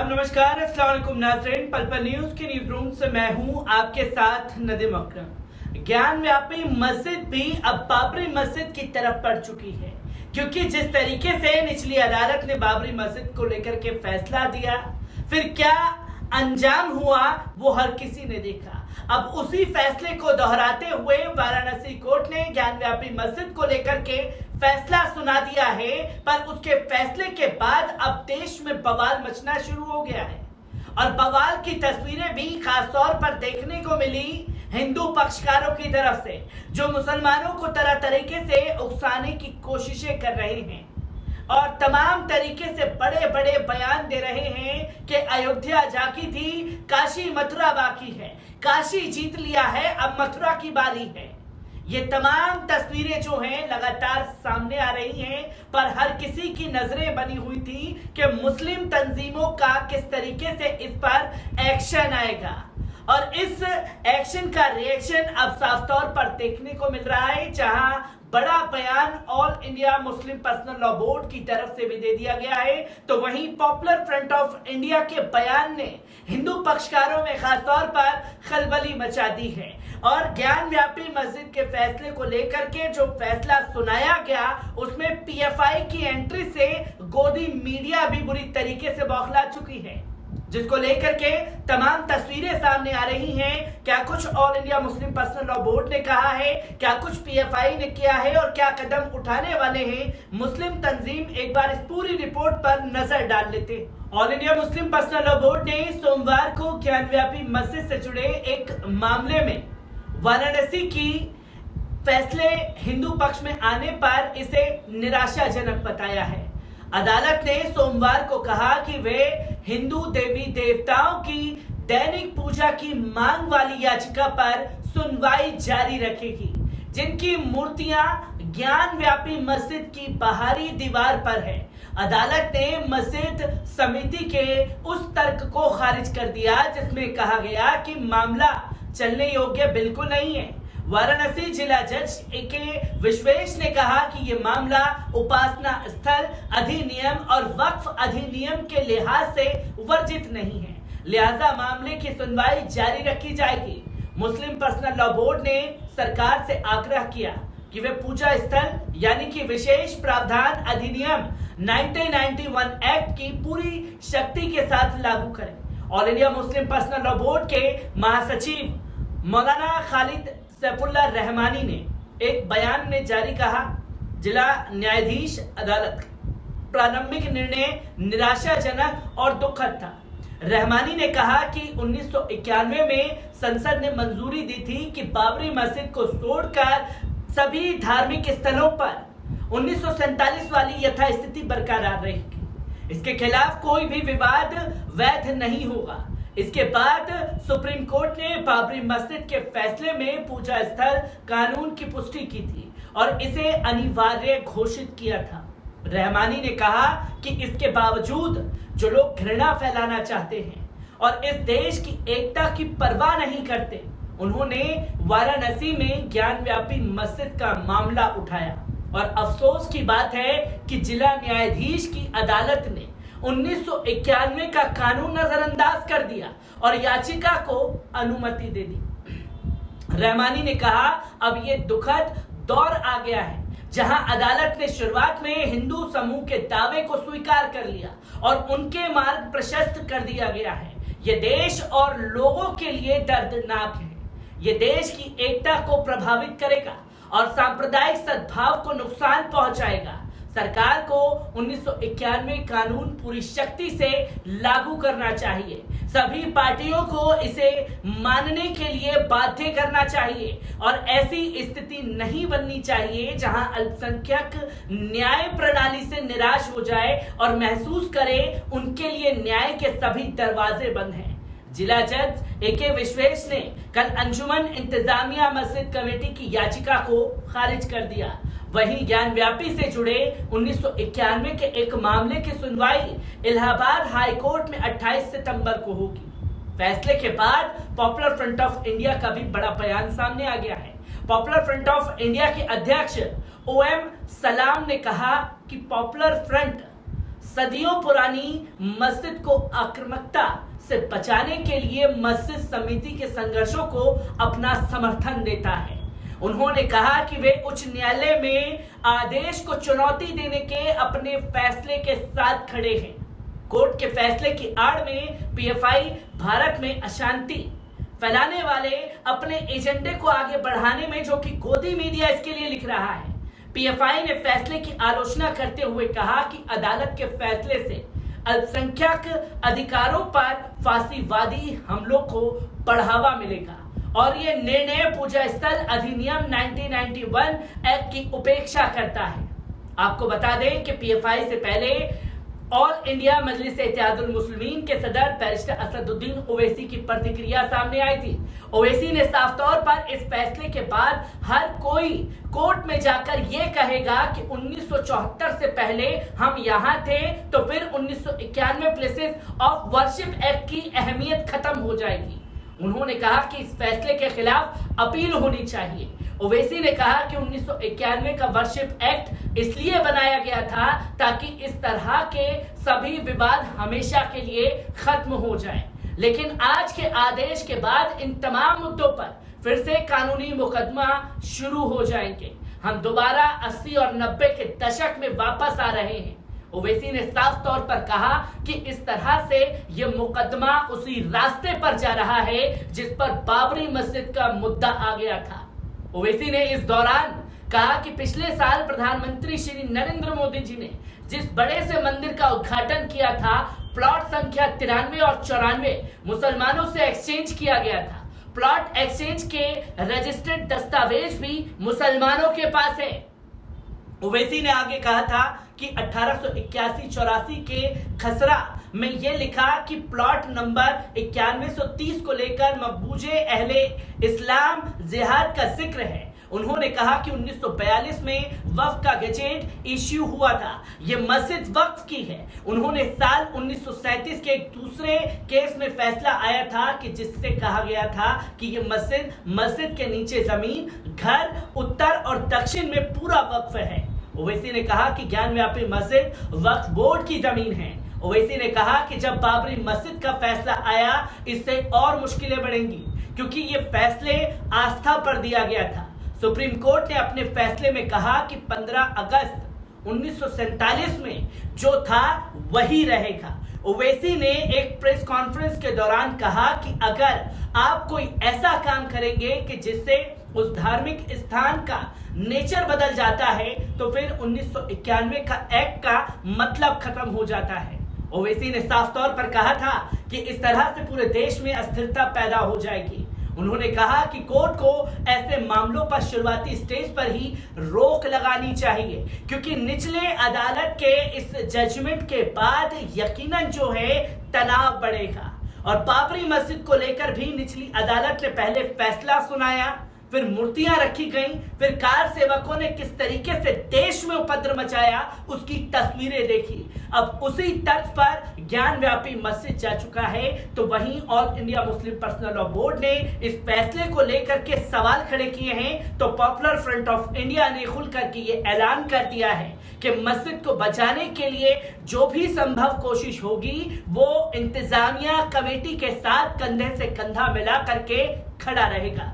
आदाब, नमस्कार, अस्सलाम वालेकुम नाज़रीन। पल पल न्यूज के न्यूज रूम से मैं हूं आपके साथ नदीम अकरम। ज्ञान व्यापी मस्जिद भी अब बाबरी मस्जिद की तरफ बढ़ चुकी है, क्योंकि जिस तरीके से निचली अदालत ने बाबरी मस्जिद को लेकर के फैसला दिया, फिर क्या अंजाम हुआ वो हर किसी ने देखा। अब उसी फैसले को दोहराते हुए वाराणसी कोर्ट ने ज्ञान व्यापी मस्जिद को लेकर के फैसला सुना दिया है, पर उसके फैसले के बाद अब देश में बवाल मचना शुरू हो गया है। और बवाल की तस्वीरें भी खास तौर पर देखने को मिली हिंदू पक्षकारों की तरफ से, जो मुसलमानों को तरह तरीके से उकसाने की कोशिशें कर रहे हैं और तमाम तरीके से बड़े बड़े बयान दे रहे हैं कि अयोध्या जाकी थी, काशी मथुरा बाकी है, काशी जीत लिया है, अब मथुरा की बारी है। ये तमाम तस्वीरें जो हैं लगातार सामने आ रही हैं, पर हर किसी की नजरें बनी हुई थी कि मुस्लिम तंजीमों का किस तरीके से इस पर एक्शन आएगा। और इस एक्शन का रिएक्शन अब साफ तौर पर देखने को मिल रहा है, जहां बड़ा बयान all India Muslim personal law board की तरफ से भी दे दिया गया है, तो वहीं पॉपुलर फ्रंट ऑफ इंडिया के बयान ने हिंदू पक्षकारों में खास तौर पर खलबली मचा दी है। और ज्ञान व्यापी मस्जिद के फैसले को लेकर के जो फैसला सुनाया गया, उसमें पीएफआई की एंट्री से गोदी मीडिया भी बुरी तरीके से बौखला चुकी है, जिसको लेकर के तमाम तस्वीरें सामने आ रही हैं। क्या कुछ all India Muslim personal law board ने कहा है, क्या कुछ पीएफआई ने किया है और क्या कदम उठाने वाले हैं मुस्लिम तंजीम, एक बार इस पूरी रिपोर्ट पर नजर डाल लेते। All India Muslim personal law board ने सोमवार को ज्ञान व्यापी मस्जिद से जुड़े एक मामले में वाराणसी की फैसले हिंदू पक्ष में आने पर इसे निराशाजनक बताया है। अदालत ने सोमवार को कहा कि वे हिंदू देवी देवताओं की दैनिक पूजा की मांग वाली याचिका पर सुनवाई जारी रखेगी, जिनकी मूर्तियां ज्ञान व्यापी मस्जिद की बाहरी दीवार पर है। अदालत ने मस्जिद समिति के उस तर्क को खारिज कर दिया जिसमें कहा गया कि मामला चलने योग्य बिल्कुल नहीं है। वाराणसी जिला जज ए.के. विश्वेश ने कहा कि यह मामला उपासना स्थल अधिनियम और वक्फ अधिनियम के लिहाज से वर्जित नहीं है, लिहाजा मामले की सुनवाई जारी रखी जाएगी। मुस्लिम पर्सनल लॉ बोर्ड ने सरकार से आग्रह किया कि वे पूजा स्थल यानी कि विशेष प्रावधान अधिनियम 1991 एक्ट की पूरी शक्ति के साथ लागू करें। All India Muslim personal law board के महासचिव मौलाना खालिद सैफुल्लाह रहमानी ने एक बयान में जारी कहा, जिला न्यायाधीश अदालत प्रारंभिक निर्णय निराशाजनक और दुखद था। रहमानी ने कहा कि 1991 में संसद ने मंजूरी दी थी कि बाबरी मस्जिद को छोड़कर सभी धार्मिक स्थलों पर 1947 वाली यथास्थिति बरकरार रहेगी। इसके खिलाफ कोई भी विवाद वैध नहीं होगा। इसके बाद सुप्रीम कोर्ट ने बाबरी मस्जिद के फैसले में पूजा स्थल कानून की पुष्टि की थी और इसे अनिवार्य घोषित किया था। रहमानी ने कहा कि इसके बावजूद जो लोग घृणा फैलाना चाहते हैं और इस देश की एकता की परवाह नहीं करते, उन्होंने वाराणसी में ज्ञान व्यापी मस्जिद का मामला उठाया। और अफसोस की बात है कि जिला न्यायाधीश की अदालत ने 1991 का कानून नजरअंदाज कर दिया और याचिका को अनुमति दे दी। रहमानी ने कहा, अब ये दुखद दौर आ गया है जहां अदालत ने शुरुआत में हिंदू समूह के दावे को स्वीकार कर लिया और उनके मार्ग प्रशस्त कर दिया गया है। ये देश और लोगों के लिए दर्दनाक है। ये देश की एकता को प्रभावित करेगा और सांप्रदायिक सद्भाव को नुकसान पहुंचाएगा। सरकार को 1991 कानून पूरी शक्ति से लागू करना चाहिए। सभी पार्टियों को इसे मानने के लिए बाध्य करना चाहिए और ऐसी स्थिति नहीं बननी चाहिए जहां अल्पसंख्यक न्याय प्रणाली से निराश हो जाए और महसूस करे उनके लिए न्याय के सभी दरवाजे बंद हैं। जिला जज ए.के. विश्वेश ने कल अंजुमन इंतजामिया मस्जिद कमेटी की याचिका को खारिज कर दिया। वहीं ज्ञान व्यापी से जुड़े 1991 के एक मामले की सुनवाई इलाहाबाद हाई कोर्ट में 28 सितंबर को होगी। फैसले के बाद पॉपुलर फ्रंट ऑफ इंडिया का भी बड़ा बयान सामने आ गया है। पॉपुलर फ्रंट ऑफ इंडिया के अध्यक्ष ओ.एम. सलाम ने कहा कि पॉपुलर फ्रंट सदियों पुरानी मस्जिद को आक्रामकता से बचाने के लिए मस्जिद समिति के संघर्षों को अपना समर्थन देता है। उन्होंने कहा कि वे उच्च न्यायालय में आदेश को चुनौती देने के अपने फैसले के साथ खड़े हैं। कोर्ट के फैसले की आड़ में पीएफआई भारत में अशांति फैलाने वाले अपने एजेंडे को आगे बढ़ाने में, जो कि गोदी मीडिया इसके लिए लिख रहा है। पीएफआई ने फैसले की आलोचना करते हुए कहा कि अदालत के फैसले से अल्पसंख्यक अधिकारों पर फांसीवादी हमलों को बढ़ावा मिलेगा और ये निर्णय पूजा स्थल अधिनियम 1991 एक्ट की उपेक्षा करता है। आपको बता दें कि पीएफआई से पहले ऑल इंडिया मजलिस इत्तेहादुल मुस्लिमीन के सदर बैरिस्टर असदुद्दीन ओवैसी की प्रतिक्रिया सामने आई थी। ओवैसी ने साफ तौर पर इस फैसले के बाद हर कोई कोर्ट में जाकर यह कहेगा कि 1974 से पहले हम यहां थे, तो फिर 1991 प्लेसेस ऑफ वर्शिप एक्ट की अहमियत खत्म हो जाएगी। उन्होंने कहा कि इस फैसले के खिलाफ अपील होनी चाहिए। ओवैसी ने कहा कि 1991 का वर्शिप एक्ट इसलिए बनाया गया था ताकि इस तरह के सभी विवाद हमेशा के लिए खत्म हो जाएं। लेकिन आज के आदेश के बाद इन तमाम मुद्दों पर फिर से कानूनी मुकदमा शुरू हो जाएंगे। हम दोबारा 80 और 90 के दशक में वापस आ रहे हैं। ओवैसी ने साफ तौर पर कहा कि इस तरह से यह मुकदमा उसी रास्ते पर जा रहा है जिस पर बाबरी मस्जिद का मुद्दा आ गया था। ओवैसी ने इस दौरान कहा कि पिछले साल प्रधानमंत्री श्री नरेंद्र मोदी जी ने जिस बड़े से मंदिर का उद्घाटन किया था, प्लॉट संख्या 93 और 94 मुसलमानों से एक्सचेंज किया गया था। प्लॉट एक्सचेंज के रजिस्टर्ड दस्तावेज भी मुसलमानों के पास है। ओवैसी ने आगे कहा था कि 1881-84 के खसरा में यह लिखा कि प्लॉट नंबर 9130 को लेकर मकबूजे अहले इस्लाम जिहाद का जिक्र है। उन्होंने कहा कि 1942 में वक्फ का गजेट इश्यू हुआ था, यह मस्जिद वक्फ की है। उन्होंने साल 1937 के एक दूसरे केस में फैसला आया था कि जिससे कहा गया था कि यह मस्जिद के नीचे जमीन, घर, उत्तर और दक्षिण में पूरा वक्फ है। ओवैसी ने कहा कि ज्ञानव्यापी मस्जिद वक्फ बोर्ड की जमीन है। ओवैसी ने कहा कि जब बाबरी मस्जिद का फैसला आया, इससे और मुश्किलें बढ़ेंगी क्योंकि ये फैसले आस्था पर दिया गया था। सुप्रीम कोर्ट ने अपने फैसले में कहा कि 15 अगस्त 1947 में जो था वही रहेगा। ओवैसी ने एक प्रेस कॉन्फ्रेंस के दौरान कहा कि अगर आप कोई ऐसा काम करेंगे कि जिससे उस धार्मिक स्थान का नेचर बदल जाता है, तो फिर 1991 का एक्ट का मतलब खत्म हो जाता है। ओवैसी ने साफ तौर पर कहा था कि इस तरह से पूरे देश में अस्थिरता पैदा हो जाएगी। उन्होंने कहा कि कोर्ट को ऐसे मामलों पर शुरुआती स्टेज पर ही रोक लगानी चाहिए क्योंकि निचले अदालत के इस जजमेंट के बाद यकीनन जो है तनाव बढ़ेगा। और बाबरी मस्जिद को लेकर भी निचली अदालत ने पहले फैसला सुनाया, फिर मूर्तियां रखी गईं, फिर कार सेवकों ने किस तरीके से देश में उपद्रव मचाया उसकी तस्वीरें देखी। अब उसी तर्ज पर ज्ञानव्यापी मस्जिद जा चुका है, तो वहीं all India Muslim personal law board ने इस फैसले को लेकर के सवाल खड़े किए हैं। तो पॉपुलर फ्रंट ऑफ इंडिया ने खुल करके ये ऐलान कर दिया है कि मस्जिद को बचाने के लिए जो भी संभव कोशिश होगी वो इंतजामिया कमेटी के साथ कंधे से कंधा मिला करके खड़ा रहेगा।